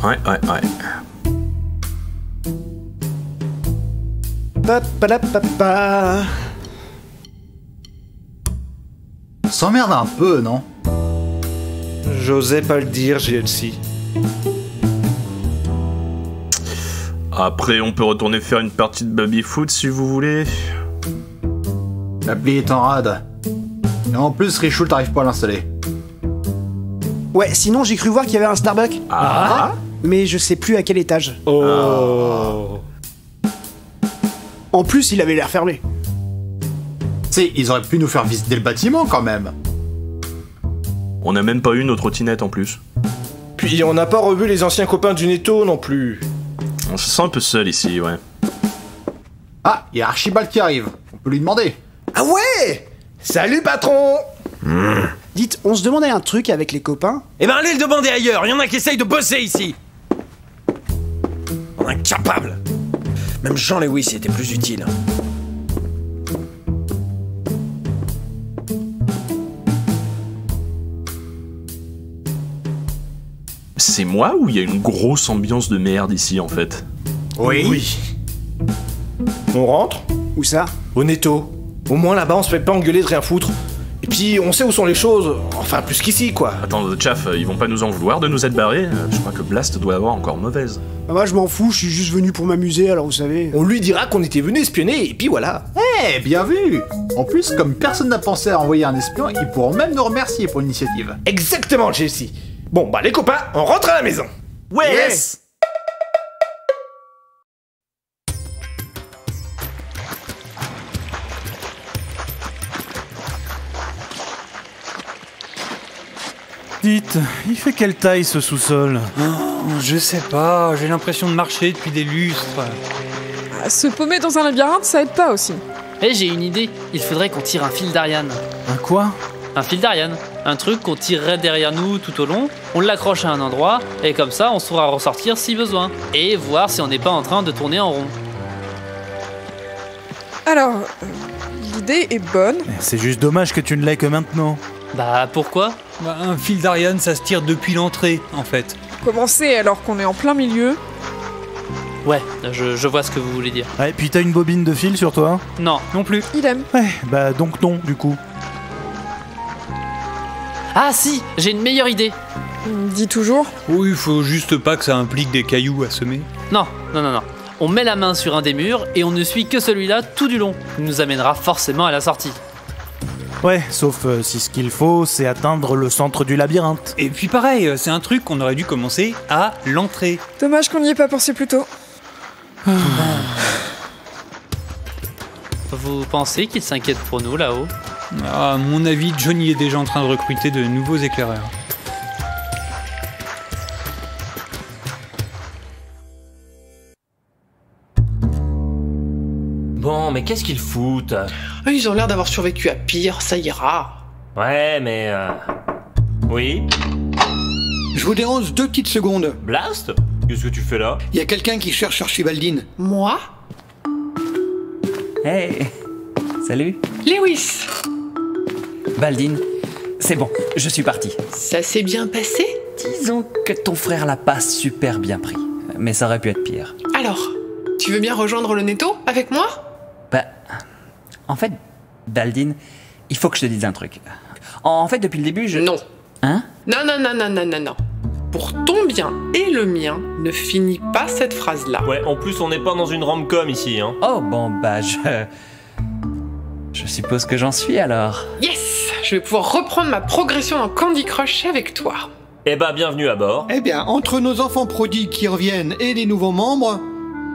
Ouais. Pa. S'emmerde un peu, non? J'osais pas le dire, JLC. Après, on peut retourner faire une partie de baby-foot si vous voulez. L'appli est en rade. Et en plus, Richoult t'arrive pas à l'installer. Ouais, sinon j'ai cru voir qu'il y avait un Starbucks. Ah. Mais je sais plus à quel étage. Oh. En plus, il avait l'air fermé. Tu sais, ils auraient pu nous faire visiter le bâtiment quand même. On n'a même pas eu notre trottinette en plus. Puis on n'a pas revu les anciens copains du Netto non plus. On se sent un peu seul ici, ouais. Ah, il y a Archibald qui arrive. On peut lui demander. Ah ouais! Salut patron! Dites, on se demandait un truc avec les copains. Eh ben allez le demander ailleurs, il y en a qui essayent de bosser ici. Incapable. Même Jean Lewis était plus utile. C'est moi ou il y a une grosse ambiance de merde ici en fait? Oui. On rentre? Où ça? Au Netto. Au moins là-bas on se fait pas engueuler de rien foutre. Et puis on sait où sont les choses. Enfin plus qu'ici quoi. Attends, Chaff, ils vont pas nous en vouloir de nous être barrés? Je crois que Blast doit avoir encore mauvaise. Bah, moi je m'en fous, je suis juste venu pour m'amuser, alors vous savez. On lui dira qu'on était venu espionner et puis voilà. Eh, bien vu! En plus, comme personne n'a pensé à envoyer un espion, ils pourront même nous remercier pour l'initiative. Exactement Jesse. Bon bah les copains, on rentre à la maison. Ouais. Yes. Dites, il fait quelle taille ce sous-sol? Je sais pas, j'ai l'impression de marcher depuis des lustres. Se paumer dans un labyrinthe, ça aide pas aussi. Eh, j'ai une idée. Il faudrait qu'on tire un fil d'Ariane. Un quoi? Un fil d'Ariane. Un truc qu'on tirerait derrière nous tout au long, on l'accroche à un endroit, et comme ça, on saura ressortir si besoin. Et voir si on n'est pas en train de tourner en rond. Alors, l'idée est bonne. C'est juste dommage que tu ne l'aies que maintenant. Bah, pourquoi? Bah, un fil d'Ariane, ça se tire depuis l'entrée, en fait. Commencer alors qu'on est en plein milieu. Ouais, je vois ce que vous voulez dire. Ouais, puis t'as une bobine de fil sur toi? Non, non plus. Il aime. Ouais, bah donc non, du coup. Ah si, j'ai une meilleure idée. Dis toujours. Oui, il faut juste pas que ça implique des cailloux à semer. Non. On met la main sur un des murs et on ne suit que celui-là tout du long. Il nous amènera forcément à la sortie. Ouais, sauf si ce qu'il faut, c'est atteindre le centre du labyrinthe. Et puis pareil, c'est un truc qu'on aurait dû commencer à l'entrée. Dommage qu'on n'y ait pas pensé plus tôt. Vous pensez qu'il s'inquiète pour nous là-haut? À mon avis, Johnny est déjà en train de recruter de nouveaux éclaireurs. Bon, mais qu'est-ce qu'ils foutent? Ils ont l'air d'avoir survécu à pire, ça ira. Ouais, mais... Oui? Je vous dérange 2 petites secondes. Blast? Qu'est-ce que tu fais là? Il y a quelqu'un qui cherche Archibaldine. Moi? Hey! Salut! Lewis! Baldine, c'est bon, je suis parti. Ça s'est bien passé? Disons que ton frère l'a pas super bien pris, mais ça aurait pu être pire. Alors, tu veux bien rejoindre le Netto avec moi? Bah, en fait, Baldine, il faut que je te dise un truc. En fait, depuis le début, je... Non. Hein? Non. Pour ton bien et le mien, ne finis pas cette phrase-là. Ouais, en plus, on n'est pas dans une rom-com ici, hein. Oh, bon, bah, je suppose que j'en suis, alors. Yes! Je vais pouvoir reprendre ma progression dans Candy Crush avec toi. Eh bah, bienvenue à bord. Eh bien, entre nos enfants prodigues qui reviennent et les nouveaux membres,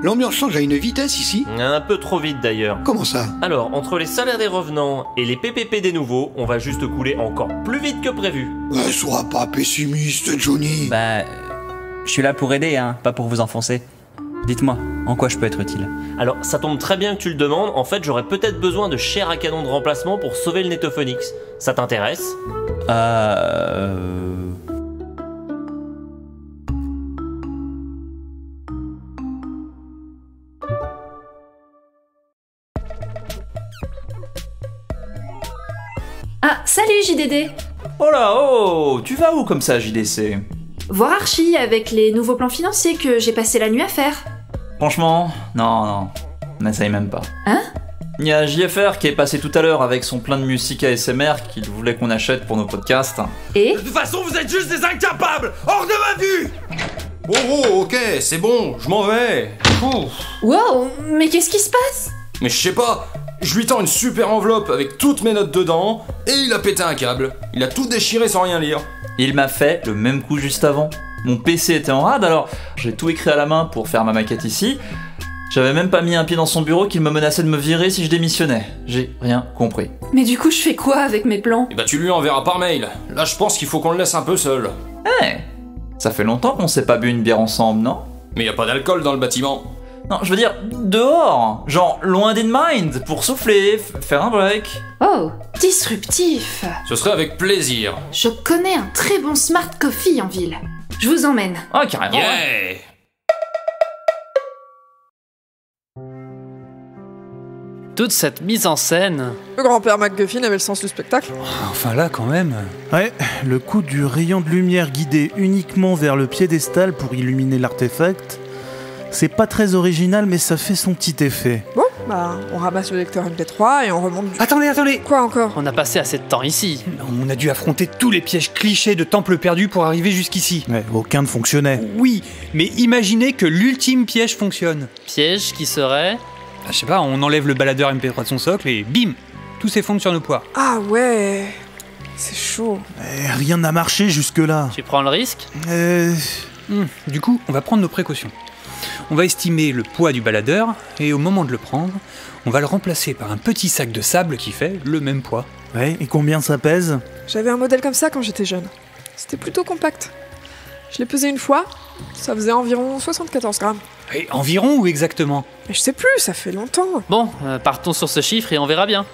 l'ambiance change à une vitesse ici. Un peu trop vite d'ailleurs. Comment ça? Alors, entre les salaires des revenants et les PPP des nouveaux, on va juste couler encore plus vite que prévu. Sois pas pessimiste, Johnny. Bah, je suis là pour aider, hein, pas pour vous enfoncer. Dites-moi, en quoi je peux être utile? Alors, ça tombe très bien que tu le demandes. En fait, j'aurais peut-être besoin de chair à canon de remplacement pour sauver le Netophonix. Ça t'intéresse? Ah, salut JDD! Oh là, oh! Tu vas où comme ça, JDC? Voir Archie avec les nouveaux plans financiers que j'ai passé la nuit à faire. Franchement, non, n'essaye même pas. Hein? Il y a JFR qui est passé tout à l'heure avec son plein de musique ASMR qu'il voulait qu'on achète pour nos podcasts. Et? De toute façon, vous êtes juste des incapables! Hors de ma vue! Oh, ok, c'est bon, je m'en vais. Wow, mais qu'est-ce qui se passe? Mais je sais pas, je lui tends une super enveloppe avec toutes mes notes dedans, et il a pété un câble. Il a tout déchiré sans rien lire. Il m'a fait le même coup juste avant. Mon PC était en rade, alors j'ai tout écrit à la main pour faire ma maquette ici. J'avais même pas mis un pied dans son bureau qu'il me menaçait de me virer si je démissionnais. J'ai rien compris. Mais du coup, je fais quoi avec mes plans? Et bah tu lui enverras par mail. Là, je pense qu'il faut qu'on le laisse un peu seul. Ça fait longtemps qu'on s'est pas bu une bière ensemble, non? Mais y a pas d'alcool dans le bâtiment. Non, je veux dire, dehors, genre loin d'in mind, pour souffler, faire un break. Oh, disruptif. Ce serait avec plaisir. Je connais un très bon smart coffee en ville. Je vous emmène. Oh, carrément. Yeah. Toute cette mise en scène. Le grand-père McGuffin avait le sens du spectacle. Enfin là, quand même. Ouais, le coup du rayon de lumière guidé uniquement vers le piédestal pour illuminer l'artefact, c'est pas très original, mais ça fait son petit effet. Bon, bah, on ramasse le lecteur MP3 et on remonte du... Attendez. Quoi encore? On a passé assez de temps ici. On a dû affronter tous les pièges clichés de temple perdu pour arriver jusqu'ici. Ouais, aucun ne fonctionnait. Oui, mais imaginez que l'ultime piège fonctionne. Piège qui serait... Je sais pas, on enlève le baladeur MP3 de son socle et bim, tout s'effondre sur nos poires. Ah ouais, c'est chaud. Rien n'a marché jusque-là. Tu prends le risque? Du coup, on va prendre nos précautions. On va estimer le poids du baladeur et au moment de le prendre, on va le remplacer par un petit sac de sable qui fait le même poids. Ouais, et combien ça pèse? J'avais un modèle comme ça quand j'étais jeune. C'était plutôt compact. Je l'ai pesé une fois, ça faisait environ 74 grammes. Et environ ou exactement? Mais je sais plus, ça fait longtemps. Bon, partons sur ce chiffre et on verra bien.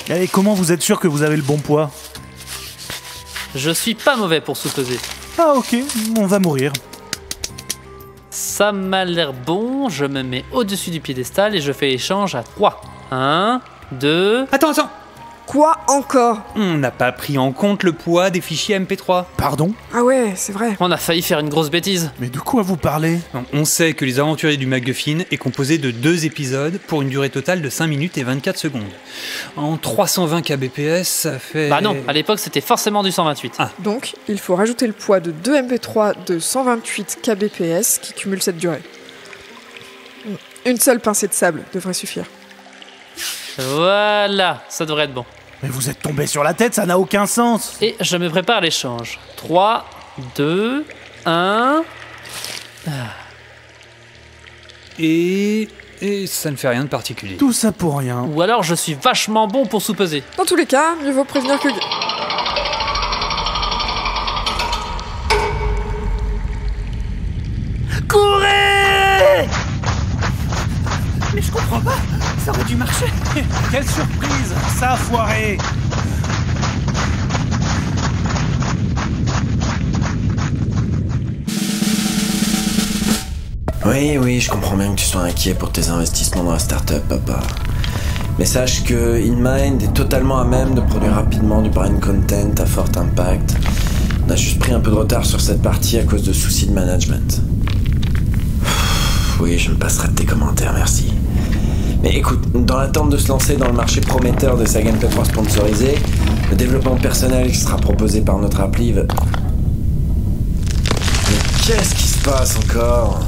Et comment vous êtes sûr que vous avez le bon poids? Je suis pas mauvais pour sous-peser. Ah ok, on va mourir. Ça m'a l'air bon, je me mets au-dessus du piédestal et je fais échange à 3. 1, 2... Attends. Quoi encore? On n'a pas pris en compte le poids des fichiers MP3. Pardon? Ah ouais, c'est vrai. On a failli faire une grosse bêtise. Mais de quoi vous parlez? On sait que Les Aventuriers du MacGuffin est composé de 2 épisodes pour une durée totale de 5 minutes et 24 secondes. En 320 kbps, ça fait... Bah non, à l'époque c'était forcément du 128. Ah. Donc, il faut rajouter le poids de 2 MP3 de 128 kbps qui cumulent cette durée. Une seule pincée de sable devrait suffire. Voilà, ça devrait être bon. Mais vous êtes tombé sur la tête, ça n'a aucun sens. Et je me prépare l'échange. 3, 2, 1... Et ça ne fait rien de particulier. Tout ça pour rien. Ou alors je suis vachement bon pour sous-peser. Dans tous les cas, mieux vaut prévenir que... Courez! Mais je comprends pas, ça aurait dû marcher. Quelle surprise, ça a foiré. Oui, je comprends bien que tu sois inquiet pour tes investissements dans la startup, papa. Mais sache que InMind est totalement à même de produire rapidement du brain content à fort impact. On a juste pris un peu de retard sur cette partie à cause de soucis de management. Oui, je me passerai de tes commentaires, merci. Mais écoute, dans l'attente de se lancer dans le marché prometteur de sa gameplay 3 sponsorisée, le développement personnel qui sera proposé par notre appli va... Mais qu'est-ce qui se passe encore?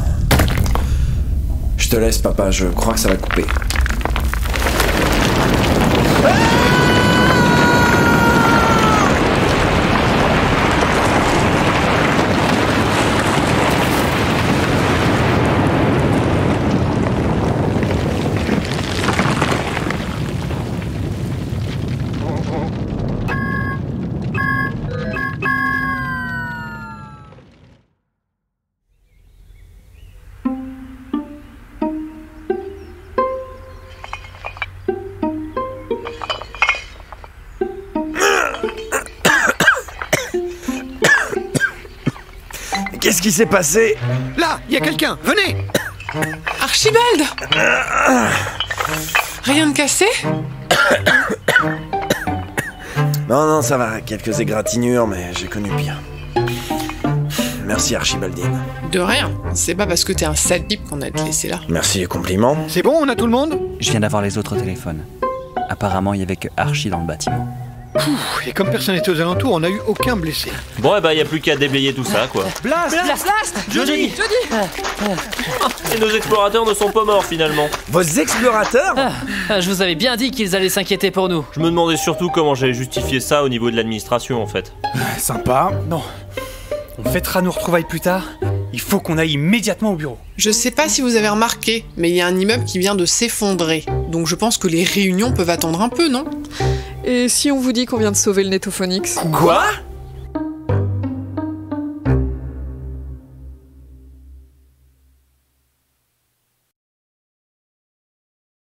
Je te laisse, papa, je crois que ça va couper. Qu'est-ce qui s'est passé? Là, il y a quelqu'un, venez! Archibald! Rien de cassé? Non, ça va, quelques égratignures, mais j'ai connu pire. Merci Archibaldine. De rien, c'est pas parce que t'es un sale type qu'on a te laissé là. Merci et compliments. C'est bon, on a tout le monde? Je viens d'avoir les autres téléphones. Apparemment, il y avait que Archie dans le bâtiment. Et comme personne n'était aux alentours, on n'a eu aucun blessé. Bon, et bah, y a plus qu'à déblayer tout ça, quoi. Blast! Johnny! Et nos explorateurs ne sont pas morts, finalement. Vos explorateurs? Je vous avais bien dit qu'ils allaient s'inquiéter pour nous. Je me demandais surtout comment j'allais justifier ça au niveau de l'administration, en fait. Sympa. Non. On fêtera nos retrouvailles plus tard. Il faut qu'on aille immédiatement au bureau. Je sais pas si vous avez remarqué, mais il y a un immeuble qui vient de s'effondrer. Donc je pense que les réunions peuvent attendre un peu, non? Et si on vous dit qu'on vient de sauver le Netophonix? Quoi?